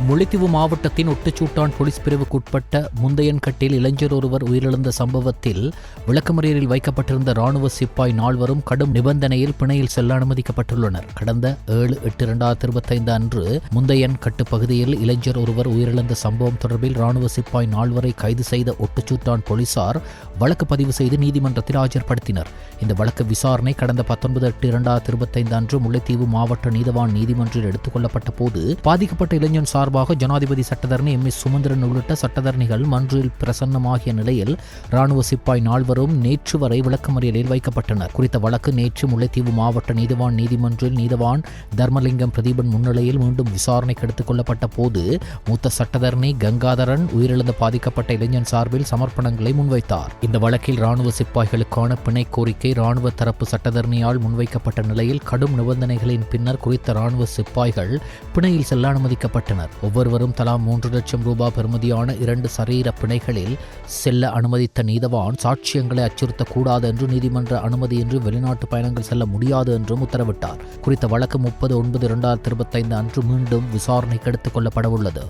முல்லைத்தீவு மாவட்டத்தின் ஒட்டுச்சூட்டான் போலீஸ் பிரிவுக்குட்பட்ட முந்தையன்கட்டில் இளைஞர் ஒருவர் உயிரிழந்த சம்பவத்தில் விளக்கமறியலில் வைக்கப்பட்டிருந்த ராணுவ சிப்பாய் 4 கடும் நிபந்தனையில் பிணையில் செல்ல அனுமதிக்கப்பட்டுள்ளனர். கடந்த 7/8/2025 அன்று முந்தையன்கட்டு பகுதியில் இளைஞர் ஒருவர் உயிரிழந்த சம்பவம் தொடர்பில் ராணுவ சிப்பாய் 4 கைது செய்த ஒட்டுச்சூட்டான் போலீசார் வழக்கு பதிவு செய்து நீதிமன்றத்தில் ஆஜர்படுத்தினர். இந்த வழக்கு விசாரணை கடந்த 19/8/2025 அன்று முல்லைத்தீவு மாவட்ட நீதவான் நீதிமன்றில் எடுத்துக் கொள்ளப்பட்ட போது பாதிக்கப்பட்ட இளைஞன் சார்பாக ஜனாதிபதி சட்டத்தரணி MS சுமந்திரன் உள்ளிட்ட சட்டத்தரணிகள் மன்றில் பிரசன்னமாகிய நிலையில் ராணுவ சிப்பாய் 4 நேற்று வரை விளக்கமறியலில் வைக்கப்பட்டனர். குறித்த வழக்கு நேற்று முல்லைத்தீவு மாவட்ட நீதவான் நீதிமன்றில் நீதவான் தர்மலிங்கம் பிரதீபன் முன்னிலையில் மீண்டும் விசாரணைக்கு எடுத்துக் கொள்ளப்பட்ட போது மூத்த சட்டத்தரணி கங்காதரன் உயிரிழந்த பாதிக்கப்பட்ட இளைஞன் சார்பில் சமர்ப்பணங்களை முன்வைத்தார். இந்த வழக்கில் ராணுவ சிப்பாய்களுக்கான பிணை கோரிக்கை ராணுவ தரப்பு சட்டத்தரணியால் முன்வைக்கப்பட்ட நிலையில் கடும் நிபந்தனைகளின் பின்னர் குறித்த ராணுவ சிப்பாய்கள் பிணையில் செல்ல அனுமதிக்கப்பட்டனர். ஒவ்வொருவரும் தலா 3 லட்சம் ரூபாய் பெறுமதியான 2 சரீர பிணைகளில் செல்ல அனுமதித்த நீதவான் சாட்சியங்களை அச்சுறுத்தக்கூடாது என்று நீதிமன்ற அனுமதியின்றி வெளிநாட்டு பயணங்கள் செல்ல முடியாது என்றும் உத்தரவிட்டார். குறித்த வழக்கு 30/9/2025 அன்று மீண்டும் விசாரணைக்கு எடுத்துக் கொள்ளப்படவுள்ளது.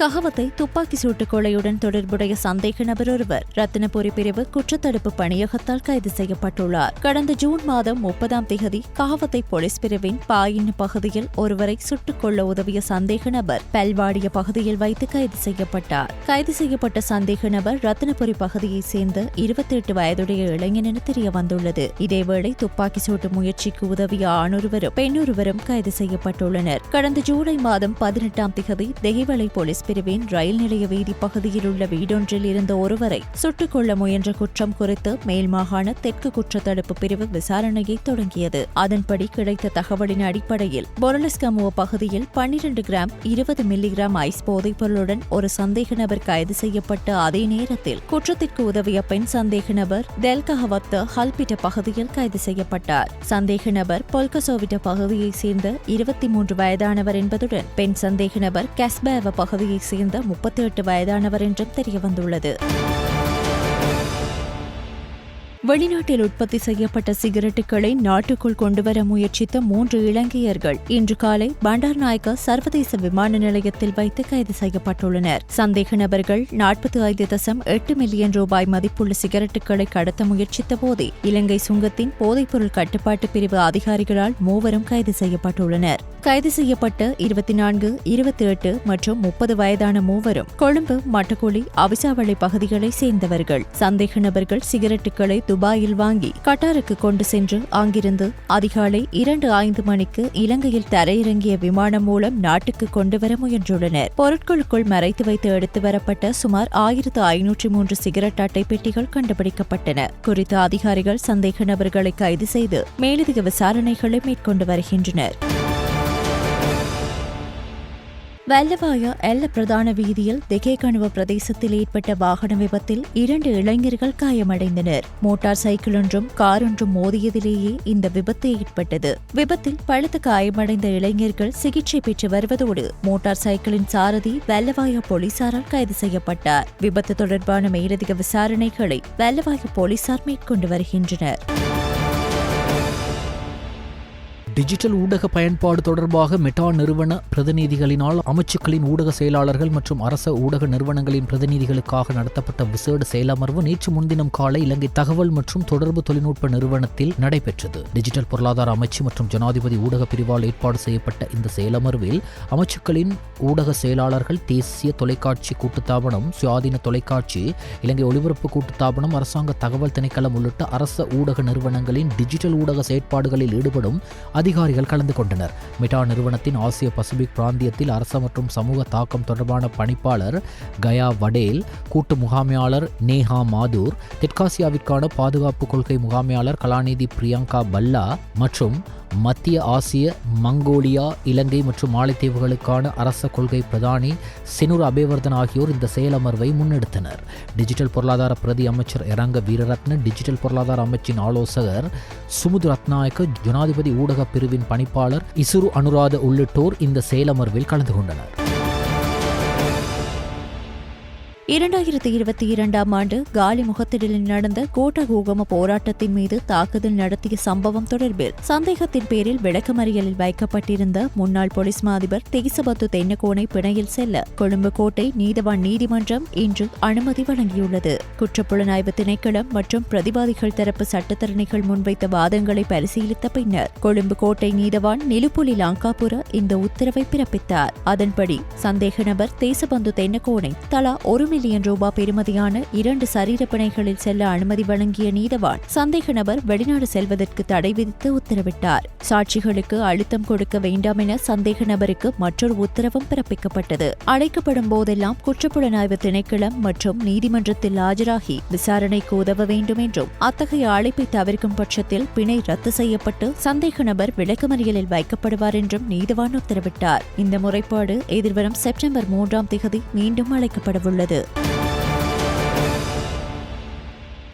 கஹவத்தை துப்பாக்கி சூட்டுக் கொலையுடன் தொடர்புடைய சந்தேக நபர் ஒருவர் ரத்தினபுரி பிரிவு குற்றத்தடுப்பு பணியகத்தால் கைது செய்யப்பட்டுள்ளார். கடந்த ஜூன் மாதம் 30ஆம் தேதி கஹவத்தை போலீஸ் பிரிவின் பாயின் பகுதியில் ஒருவரை சுட்டுக் கொள்ள உதவிய சந்தேக நபர் பெல்வாடிய பகுதியில் வைத்து கைது செய்யப்பட்டார். கைது செய்யப்பட்ட சந்தேக நபர் ரத்தினபுரி பகுதியைச் சேர்ந்த 28 வயதுடைய இளைஞன் என தெரிய வந்துள்ளது. இதேவேளை துப்பாக்கி சூட்டு முயற்சிக்கு உதவிய ஆணொருவரும் பெண்ணொருவரும் கைது செய்யப்பட்டுள்ளனர். கடந்த ஜூலை மாதம் 18ஆம் தேதி தெஹிவளை போலீஸ் பிரிவின் ரயில் நிலைய வீதி பகுதியில் உள்ள வீடொன்றில் இருந்த ஒருவரை சுட்டுக் கொள்ள முயன்ற குற்றம் குறித்து மேல் மாகாண தெற்கு குற்றத்தடுப்பு பிரிவு விசாரணையை தொடங்கியது. அதன்படி கிடைத்த தகவலின் அடிப்படையில் பொரலஸ்கமுவ பகுதியில் 12 கிராம் 20 மில்லிகிராம் ஐஸ் போதைப் பொருளுடன் ஒரு சந்தேக நபர் கைது செய்யப்பட்ட அதே நேரத்தில் குற்றத்திற்கு உதவிய பெண் சந்தேக நபர் தெல்கஹவத்த ஹல்பிட்ட பகுதியில் கைது செய்யப்பட்டார். சந்தேக நபர் பொல்கசோவிட்ட பகுதியைச் சேர்ந்த 23 வயதானவர் என்பதுடன் பெண் சந்தேக நபர் கஸ்பேவ பகுதியை சேர்ந்த 38 வயதானவர் என்றும் தெரியவந்துள்ளது. வெளிநாட்டில் உற்பத்தி செய்யப்பட்ட சிகரெட்டுகளை நாட்டுக்குள் கொண்டுவர முயற்சித்த 3 இலங்கையர்கள் இன்று காலை பண்டார்நாயக்க சர்வதேச விமான நிலையத்தில் வைத்து கைது செய்யப்பட்டுள்ளனர். சந்தேக நபர்கள் 45.8 மில்லியன் ரூபாய் மதிப்புள்ள சிகரெட்டுகளை கடத்த முயற்சித்த போதே இலங்கை சுங்கத்தின் போதைப்பொருள் கட்டுப்பாட்டு பிரிவு அதிகாரிகளால் 3 கைது செய்யப்பட்டுள்ளனர். கைது செய்யப்பட்ட 24, 28 மற்றும் 30 வயதான 3 கொழும்பு, மட்டக்குழி, அவிசாவளை பகுதிகளை சேர்ந்தவர்கள். சந்தேக நபர்கள் சிகரெட்டுகளை துபாயில் வாங்கி கட்டாருக்கு கொண்டு சென்று அங்கிருந்து அதிகாலை 2:05 மணிக்கு இலங்கையில் தரையிறங்கிய விமானம் மூலம் நாட்டுக்கு கொண்டுவர முயன்றுள்ளனர். பொருட்களுக்குள் மறைத்து வைத்து எடுத்து வரப்பட்ட சுமார் 1503 சிகரெட் அட்டை பெட்டிகள் கண்டுபிடிக்கப்பட்டன. குறித்த அதிகாரிகள் சந்தேக நபர்களை கைது செய்து மேலதிக விசாரணைகளை மேற்கொண்டு வருகின்றனர். வெள்ளவாய எல்ல பிரதான வீதியில் தெகேகணுவ பிரதேசத்தில் ஏற்பட்ட வாகன விபத்தில் 2 இளைஞர்கள் காயமடைந்தனர். மோட்டார் சைக்கிள் ஒன்றும் கார் ஒன்றும் மோதியதிலேயே இந்த விபத்து ஏற்பட்டது. விபத்தில் பழுத்து காயமடைந்த இளைஞர்கள் சிகிச்சை பெற்று வருவதோடு மோட்டார் சைக்கிளின் சாரதி வெள்ளவாய போலீசாரால் கைது செய்யப்பட்டார். விபத்து தொடர்பான மேலதிக விசாரணைகளை வெள்ளவாய போலீசார் மேற்கொண்டு வருகின்றனர். டிஜிட்டல் ஊடக பயன்பாடு தொடர்பாக மெட்டா நிறுவன பிரதிநிதிகளினால் அமைச்சுக்களின் ஊடக செயலாளர்கள் மற்றும் அரச ஊடக நிறுவனங்களின் பிரதிநிதிகளுக்காக நடத்தப்பட்ட விசேட செயலமர்வு நேற்று முன்தினம் காலை இலங்கை தகவல் மற்றும் தொடர்பு தொழில்நுட்ப நிறுவனத்தில் நடைபெற்றது. டிஜிட்டல் பொருளாதார அமைச்சு மற்றும் ஜனாதிபதி ஊடக பிரிவால் ஏற்பாடு செய்யப்பட்ட இந்த செயலமர்வில் அமைச்சுக்களின் ஊடக செயலாளர்கள், தேசிய தொலைக்காட்சி கூட்டுத்தாபனம், சுயாதீன தொலைக்காட்சி, இலங்கை ஒலிபரப்பு கூட்டுத்தாபனம், அரசாங்க தகவல் திணைக்களம் உள்ளிட்ட அரச ஊடக நிறுவனங்களின் டிஜிட்டல் ஊடக செயற்பாடுகளில் ஈடுபடும் அதிகாரிகள் கலந்து கொண்டனர். மெட்டா நிறுவனத்தின் ஆசிய பசிபிக் பிராந்தியத்தில் அரச மற்றும் சமூக தாக்கம் தொடர்பான பணிப்பாளர் கயா வடேல், கூட்டு முகாமையாளர் நேஹா மாதூர், தெற்காசியாவிற்கான பாதுகாப்பு கொள்கை முகாமையாளர் கலாநிதி பிரியங்கா பல்லா மற்றும் மத்திய ஆசிய, மங்கோலியா, இலங்கை மற்றும் மாலைத்தீவுகளுக்கான அரச கொள்கை பிரதானி சினுர் அபேவர்தன் ஆகியோர் இந்த செயலமர்வை முன்னெடுத்தனர். டிஜிட்டல் பொருளாதார பிரதி அமைச்சர் எரங்க வீரரத்ன, டிஜிட்டல் பொருளாதார அமைச்சின் ஆலோசகர் சுமுது ரத்நாயக்க, ஜனாதிபதி ஊடக பிரிவின் பணிப்பாளர் இசுரு அனுராத உள்ளிட்டோர் இந்த செயலமர்வில் கலந்து கொண்டனர். 2022 ஆண்டு காலி முகத்திடலில் நடந்த கோட்டகூகம போராட்டத்தின் மீது தாக்குதல் நடத்திய சம்பவம் தொடர்பில் சந்தேகத்தின் பேரில் விளக்கமறியலில் வைக்கப்பட்டிருந்த முன்னாள் பொலிஸ் மாதிபர் தேசபத்து தென்னகோனை பிணையில் செல்ல கொழும்பு கோட்டை நீதவான் நீதிமன்றம் இன்று அனுமதி வழங்கியுள்ளது. குற்றப்புலனாய்வு திணைக்களம் மற்றும் பிரதிவாதிகள் தரப்பு சட்டத்தரணிகள் முன்வைத்த வாதங்களை பரிசீலித்த பின்னர் கொழும்பு கோட்டை நீதவான் நிலுப்புலி லங்காபுர இந்த உத்தரவை பிறப்பித்தார். அதன்படி சந்தேக நபர் தேசபந்து தென்னகோனை தலா $1 மில்லியன் பெறுமதியான 2 சரீர பிணைகளில் செல்ல அனுமதி வழங்கிய நீதவான் சந்தேக நபர் வெளிநாடு செல்வதற்கு தடை விதித்து உத்தரவிட்டார். சாட்சிகளுக்கு அழுத்தம் கொடுக்க வேண்டாம் என சந்தேக நபருக்கு மற்றொரு உத்தரவும் பிறப்பிக்கப்பட்டது. அழைக்கப்படும் போதெல்லாம் குற்றப்புலனாய்வு திணைக்களம் மற்றும் நீதிமன்றத்தில் ஆஜராகி விசாரணைக்கு உதவ வேண்டும் என்றும், அத்தகைய அழைப்பை தவிர்க்கும் பட்சத்தில் பிணை ரத்து செய்யப்பட்டு சந்தேக நபர் விளக்கமறியலில் வைக்கப்படுவார் என்றும் நீதவான் உத்தரவிட்டார். இந்த முறைப்பாடு எதிர்வரும் செப்டம்பர் 3 மீண்டும் அழைக்கப்படவுள்ளது.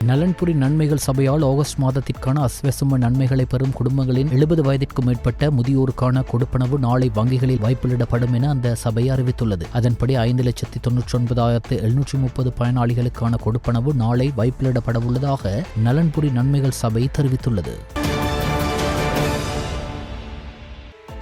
நலன்புரி நன்மைகள் சபையால் ஆகஸ்ட் மாதத்திற்கான அஸ்வசும நன்மைகளை பெறும் குடும்பங்களின் 70 வயதிற்கும் மேற்பட்ட முதியோருக்கான கொடுப்பனவு நாளை வங்கிகளில் வைப்பிலிடப்படும் என அந்த சபை அறிவித்துள்ளது. அதன்படி 5,99,730 பயனாளிகளுக்கான கொடுப்பனவு நாளை வைப்பிலிடப்படவுள்ளதாக நலன்புரி நன்மைகள் சபை தெரிவித்துள்ளது.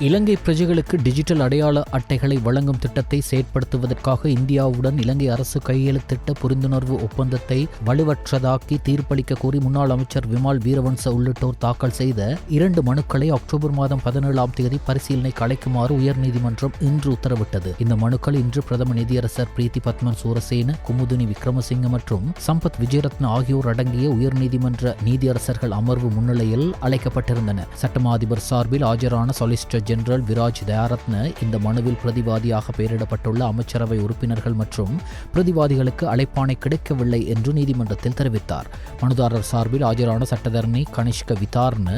இலங்கை பிரஜைகளுக்கு டிஜிட்டல் அடையாள அட்டைகளை வழங்கும் திட்டத்தை செயற்படுத்துவதற்காக இந்தியாவுடன் இலங்கை அரசு கையெழுத்திட்ட புரிந்துணர்வு ஒப்பந்தத்தை வலுவற்றதாக்கி தீர்ப்பளிக்க கோரி முன்னாள் அமைச்சர் விமல் வீரவன்ச உள்ளிட்டோர் தாக்கல் செய்த 2 மனுக்களை அக்டோபர் 17 பரிசீலனைக்கு அழைக்குமாறு உயர்நீதிமன்றம் இன்று உத்தரவிட்டது. இந்த மனுக்கள் இன்று பிரதம நீதியரசர் பிரீத்தி பத்மன் சூரசேன, குமுதினி விக்ரமசிங்க மற்றும் சம்பத் விஜயரத்ன ஆகியோர் அடங்கிய உயர்நீதிமன்ற நீதியரசர்கள் அமர்வு முன்னிலையில் அழைக்கப்பட்டிருந்தன. சட்டமா அதிபர் சார்பில் ஆஜரான சொலிசிட்டர் ஜெனரல் விராஜ் தயாரத்ன இந்த மனுவில் பிரதிவாதியாக பெயரிடப்பட்டுள்ள அமைச்சரவை உறுப்பினர்கள் மற்றும் பிரதிவாதிகளுக்கு அழைப்பாணை கிடைக்கவில்லை என்று நீதிமன்றத்தில் தெரிவித்தார். மனுதாரர் சார்பில் ஆஜரான சட்டத்தரணி கனிஷ்க விதார்ன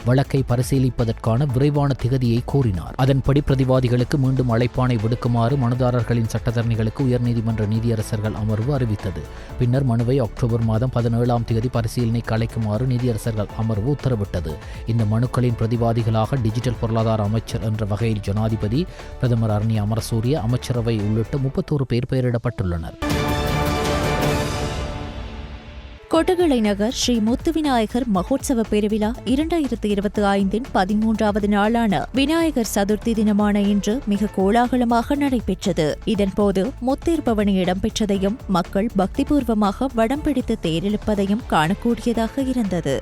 வழக்கை பரிசீலிப்பதற்கான விரைவான திகதியை கோரினார். அதன்படி பிரதிவாதிகளுக்கு மீண்டும் அழைப்பாணை விடுக்குமாறு மனுதாரர்களின் சட்டத்தரணிகளுக்கு உயர்நீதிமன்ற நீதியரசர்கள் அமர்வு அறிவித்தது. பின்னர் மனுவை அக்டோபர் 17 பரிசீலனைக்கு அழைக்குமாறு நீதியரசர்கள் அமர்வு உத்தரவிட்டது. இந்த மனுக்களின் பிரதிவாதிகளாக டிஜிட்டல் பொருளாதார அமைச்சர் என்ற வகையில் ஜனாதிபதி, பிரதமர் அர்னி அமரசூரிய, அமைச்சரவை உள்ளிட்ட 31 பேர் பெயரிடப்பட்டுள்ளனர். கொட்டகலை நகர் ஸ்ரீ முத்துவிநாயகர் மகோத்சவ பெருவிழா 2025 13வது நாளான விநாயகர் சதுர்த்தி தினமான இன்று மிக கோலாகலமாக நடைபெற்றது. இதன்போது முத்தேர் பவனி இடம்பெற்றதையும் மக்கள் பக்திபூர்வமாக வடம் பிடித்து தேரிழுப்பதையும் காணக்கூடியதாக இருந்தது.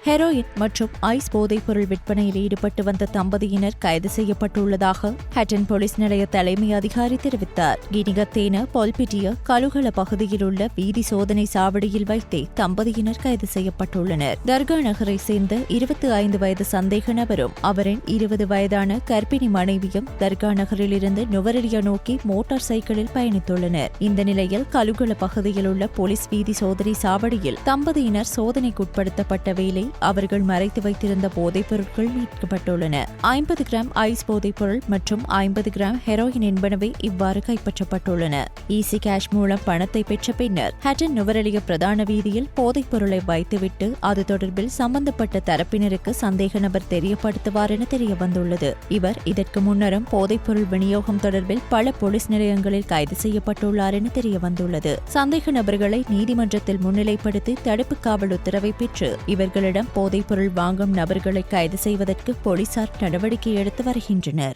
ஹெரோயின் மற்றும் ஐஸ் போதைப் பொருள் விற்பனையில் ஈடுபட்டு வந்த தம்பதியினர் கைது செய்யப்பட்டுள்ளதாக ஹட்டன் போலீஸ் நிலைய தலைமை அதிகாரி தெரிவித்தார். கினிகத்தேன பொல்பிட்டிய கலுகல பகுதியில் உள்ள வீதி சோதனை சாவடியில் வைத்தே தம்பதியினர் கைது செய்யப்பட்டுள்ளனர். தர்கா நகரை சேர்ந்த 25 வயது சந்தேக நபரும் அவரின் 20 வயதான கர்ப்பிணி மனைவியும் தர்கா நகரிலிருந்து நுவரெலியா நோக்கி மோட்டார் சைக்கிளில் பயணித்துள்ளனர். இந்த நிலையில் கலுகல பகுதியில் உள்ள போலீஸ் வீதி சோதனை சாவடியில் தம்பதியினர் சோதனைக்குட்படுத்தப்பட்ட வேளை அவர்கள் மறைத்து வைத்திருந்த போதைப் பொருட்கள் மீட்கப்பட்டுள்ளன. 50 கிராம் ஐஸ் போதைப் பொருள் மற்றும் 50 கிராம் ஹெரோயின் என்பனவே இவ்வாறு கைப்பற்றப்பட்டுள்ளன. ஈசி கேஷ் மூலம் பணத்தை பெற்ற பின்னர் ஹட்டன் நுவரெலியா பிரதான வீதியில் போதைப் பொருளை வைத்துவிட்டு அது தொடர்பில் சம்பந்தப்பட்ட தரப்பினருக்கு சந்தேக நபர் தெரியப்படுத்துவார் என தெரியவந்துள்ளது. இவர் இதற்கு முன்னரும் போதைப் பொருள் விநியோகம் தொடர்பில் பல போலீஸ் நிலையங்களில் கைது செய்யப்பட்டுள்ளார் என தெரியவந்துள்ளது. சந்தேக நபர்களை நீதிமன்றத்தில் முன்னிலைப்படுத்தி தடுப்பு காவல் உத்தரவை பெற்று இவர்களிடம் போதைப் பொருள் வாங்கும் நபர்களை கைது செய்வதற்கு போலீசார் நடவடிக்கை எடுத்து வருகின்றனர்.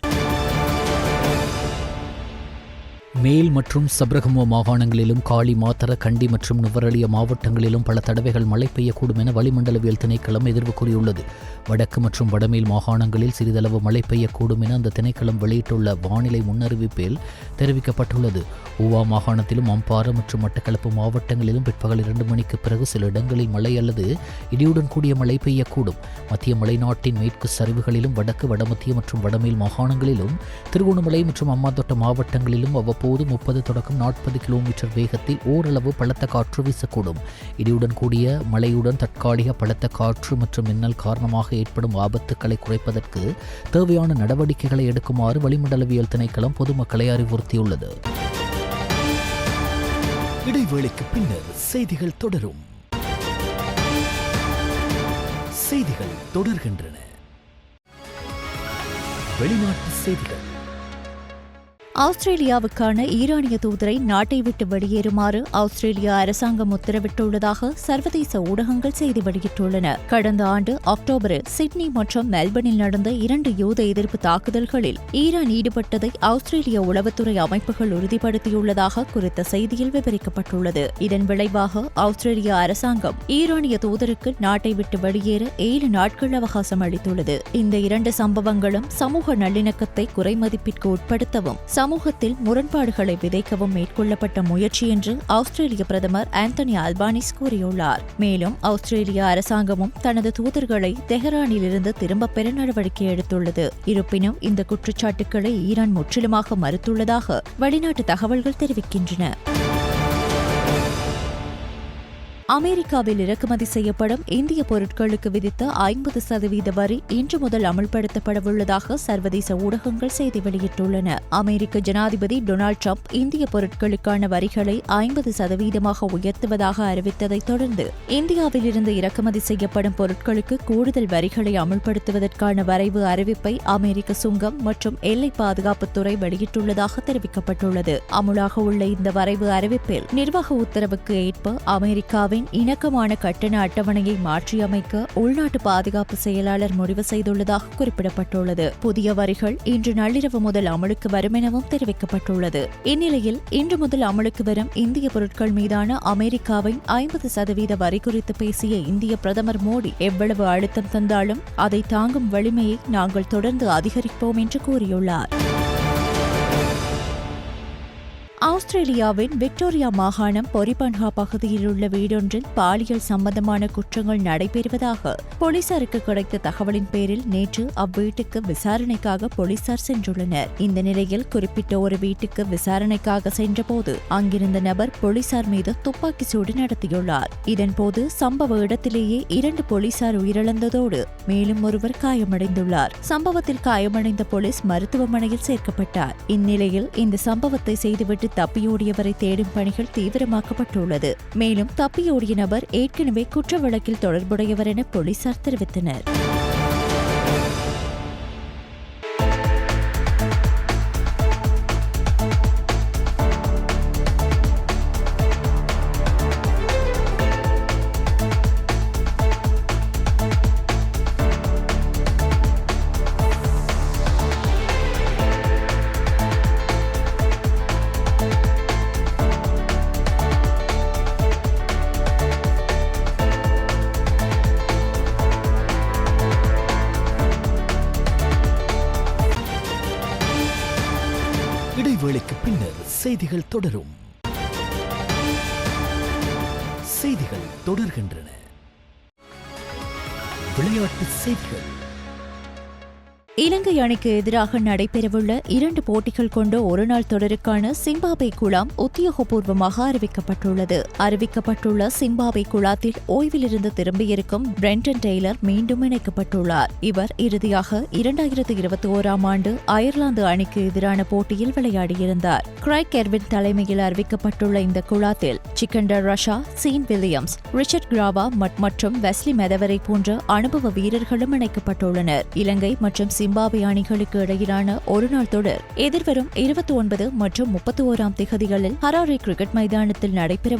மேல் மற்றும் சப்ரகமுவ மாகாணங்களிலும் காலி மாத்தர கண்டி மற்றும் நுவரெலியா மாவட்டங்களிலும் பல தடவைகள் மழை பெய்யக்கூடும் என வளிமண்டலவியல் திணைக்களம் எதிர்வு கூறியுள்ளது. வடக்கு மற்றும் வடமேல் மாகாணங்களில் சிறிதளவு மழை பெய்யக்கூடும் என அந்த திணைக்களம் வெளியிட்டுள்ள வானிலை முன்னறிவிப்பில் தெரிவிக்கப்பட்டுள்ளது. ஊவா மாகாணத்திலும் அம்பாறை மற்றும் மட்டக்களப்பு மாவட்டங்களிலும் பிற்பகல் 2 மணிக்கு பிறகு சில இடங்களில் மழை அல்லது இடியுடன் கூடிய மழை பெய்யக்கூடும். மத்திய மலைநாட்டின் மேற்கு சரிவுகளிலும் வடக்கு வடமத்திய மற்றும் வடமேல் மாகாணங்களிலும் திருகோணமலை மற்றும் அம்பாந்தோட்ட மாவட்டங்களிலும் அவ்வப்போது 30 தொடக்கம் 40 கிலோமீட்டர் வேகத்தில் ஓரளவு பலத்த காற்று வீசக்கூடும். இடியுடன் கூடிய மழையுடன் தற்காலிக பலத்த காற்று மற்றும் மின்னல் காரணமாக ஏற்படும் ஆபத்துக்களை குறைப்பதற்கு தேவையான நடவடிக்கைகளை எடுக்குமாறு வளிமண்டலவியல் திணைக்களம் பொதுமக்களை அறிவுறுத்தியுள்ளது. இடைவேளைக்கு பின்னர் செய்திகள் தொடரும். செய்திகள் தொடர்கின்றன. வெளிநாட்டு செய்திகள். ஆஸ்திரேலியாவுக்கான ஈரானிய தூதரை நாட்டை விட்டு வெளியேறுமாறு ஆஸ்திரேலியா அரசாங்கம் உத்தரவிட்டுள்ளதாக சர்வதேச ஊடகங்கள் செய்தி வெளியிட்டுள்ளன. கடந்த ஆண்டு அக்டோபரில் சிட்னி மற்றும் மெல்பர்னில் நடந்த 2 யூத எதிர்ப்பு தாக்குதல்களில் ஈரான் ஈடுபட்டதை ஆஸ்திரேலிய உளவுத்துறை அமைப்புகள் உறுதிப்படுத்தியுள்ளதாக குறித்த செய்தியில் விவரிக்கப்பட்டுள்ளது. இதன் விளைவாக ஆஸ்திரேலிய அரசாங்கம் ஈரானிய தூதருக்கு நாட்டை விட்டு வெளியேற 7 நாட்கள் அவகாசம் அளித்துள்ளது. இந்த 2 சம்பவங்களும் சமூக நல்லிணக்கத்தை குறைமதிப்பிற்கு உட்படுத்தவும் சமூகத்தில் முரண்பாடுகளை விதைக்கவும் மேற்கொள்ளப்பட்ட முயற்சி என்று ஆஸ்திரேலிய பிரதமர் ஆந்தனி அல்பானிஸ் கூறியுள்ளார். மேலும் ஆஸ்திரேலிய அரசாங்கமும் தனது தூதர்களை தெஹரானிலிருந்து திரும்பப் பெற நடவடிக்கை எடுத்துள்ளது. இருப்பினும் இந்த குற்றச்சாட்டுக்களை ஈரான் முற்றிலுமாக மறுத்துள்ளதாக வெளிநாட்டு தகவல்கள் தெரிவிக்கின்றன. அமெரிக்காவில் இறக்குமதி செய்யப்படும் இந்திய பொருட்களுக்கு விதித்த 50% வரி இன்று முதல் அமல்படுத்தப்படவுள்ளதாக சர்வதேச ஊடகங்கள் செய்தி வெளியிட்டுள்ளன. அமெரிக்க ஜனாதிபதி டொனால்டு டிரம்ப் இந்திய பொருட்களுக்கான வரிகளை 50% உயர்த்துவதாக அறிவித்ததைத் தொடர்ந்து இந்தியாவில் இருந்து இறக்குமதி செய்யப்படும் பொருட்களுக்கு கூடுதல் வரிகளை அமல்படுத்துவதற்கான வரைவு அறிவிப்பை அமெரிக்க சுங்கம் மற்றும் எல்லை பாதுகாப்புத்துறை வெளியிட்டுள்ளதாக தெரிவிக்கப்பட்டுள்ளது. அமுலாக உள்ள இந்த வரைவு அறிவிப்பில் நிர்வாக உத்தரவுக்கு ஏற்ப அமெரிக்காவின் இணக்கமான கட்டண அட்டவணையை மாற்றியமைக்க உள்நாட்டு பாதுகாப்பு செயலாளர் முடிவு செய்துள்ளதாக குறிப்பிடப்பட்டுள்ளது. புதிய வரிகள் இன்று நள்ளிரவு முதல் அமலுக்கு வரும் எனவும் தெரிவிக்கப்பட்டுள்ளது. இந்நிலையில் இன்று முதல் அமலுக்கு வரும் இந்திய பொருட்கள் மீதான அமெரிக்காவின் 50% வரி குறித்து பேசிய இந்திய பிரதமர் மோடி எவ்வளவு அழுத்தம் தந்தாலும் அதை தாங்கும் வலிமையை நாங்கள் தொடர்ந்து அதிகரிப்போம் என்று கூறியுள்ளார். ஆஸ்திரேலியாவின் விக்டோரியா மாகாணம் பொரிபன்ஹா பகுதியில் உள்ள வீடொன்றில் பாலியல் சம்பந்தமான குற்றங்கள் நடைபெறுவதாக போலீசாருக்கு கிடைத்த தகவலின் பேரில் நேற்று அவ்வீட்டுக்கு விசாரணைக்காக போலீசார் சென்றுள்ளனர். இந்த நிலையில் குறிப்பிட்ட ஒரு வீட்டுக்கு விசாரணைக்காக சென்றபோது அங்கிருந்த நபர் போலீசார் மீது துப்பாக்கி சூடு நடத்தியுள்ளார். இதன்போது சம்பவ இடத்திலேயே 2 போலீசார் உயிரிழந்ததோடு மேலும் ஒருவர் காயமடைந்துள்ளார். சம்பவத்தில் காயமடைந்த போலீஸ் மருத்துவமனையில் சேர்க்கப்பட்டார். இந்நிலையில் இந்த சம்பவத்தை செய்துவிட்டு தப்பியோடியவரை தேடும் பணிகள் தீவிரமாக்கப்பட்டுள்ளது. மேலும் தப்பியோடிய நபர் ஏற்கனவே குற்ற வழக்கில் தொடர்புடையவர் என போலீசார் தெரிவித்தனர். இடைவேளைக்கு பின்னர் செய்திகள் தொடரும். செய்திகள் தொடர்கின்றன. விளையாட்டு செய்திகள். இலங்கை அணிக்கு எதிராக நடைபெறவுள்ள 2 போட்டிகள் கொண்ட ஒருநாள் தொடருக்கான சிம்பாப்வே குழாம் உத்தியோகபூர்வமாக அறிவிக்கப்பட்டுள்ள சிம்பாப்வே குழாத்தில் ஓய்விலிருந்து திரும்பியிருக்கும் பிரெண்டன் டெய்லர் மீண்டும் இணைக்கப்பட்டுள்ளார். இவர் இறுதியாக 2021ஆம் ஆண்டு அயர்லாந்து அணிக்கு எதிரான போட்டியில் விளையாடியிருந்தார். கிரைக் எர்வின் தலைமையில் அறிவிக்கப்பட்டுள்ள இந்த குழாத்தில் Sikander Rasha, scene Williams, Richard கிராவா மற்றும் வெஸ்லி மெதவரை போன்ற அனுபவ வீரர்களும் இணைக்கப்பட்டுள்ளனர். இலங்கை மற்றும் சிம்பாப்வே அணிகளுக்கு இடையிலான ஒருநாள் தொடர் எதிர்வரும் 29 மற்றும் 31ஆம் திகதிகளில் ஹராரே கிரிக்கெட் மைதானத்தில் நடைபெற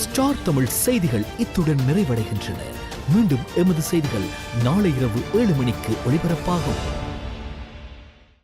ஸ்டார் தமிழ் செய்திகள் இத்துடன் நிறைவடைகின்றன. மீண்டும் எமது செய்திகள் நாளை இரவு 7 மணிக்கு ஒளிபரப்பாகும்.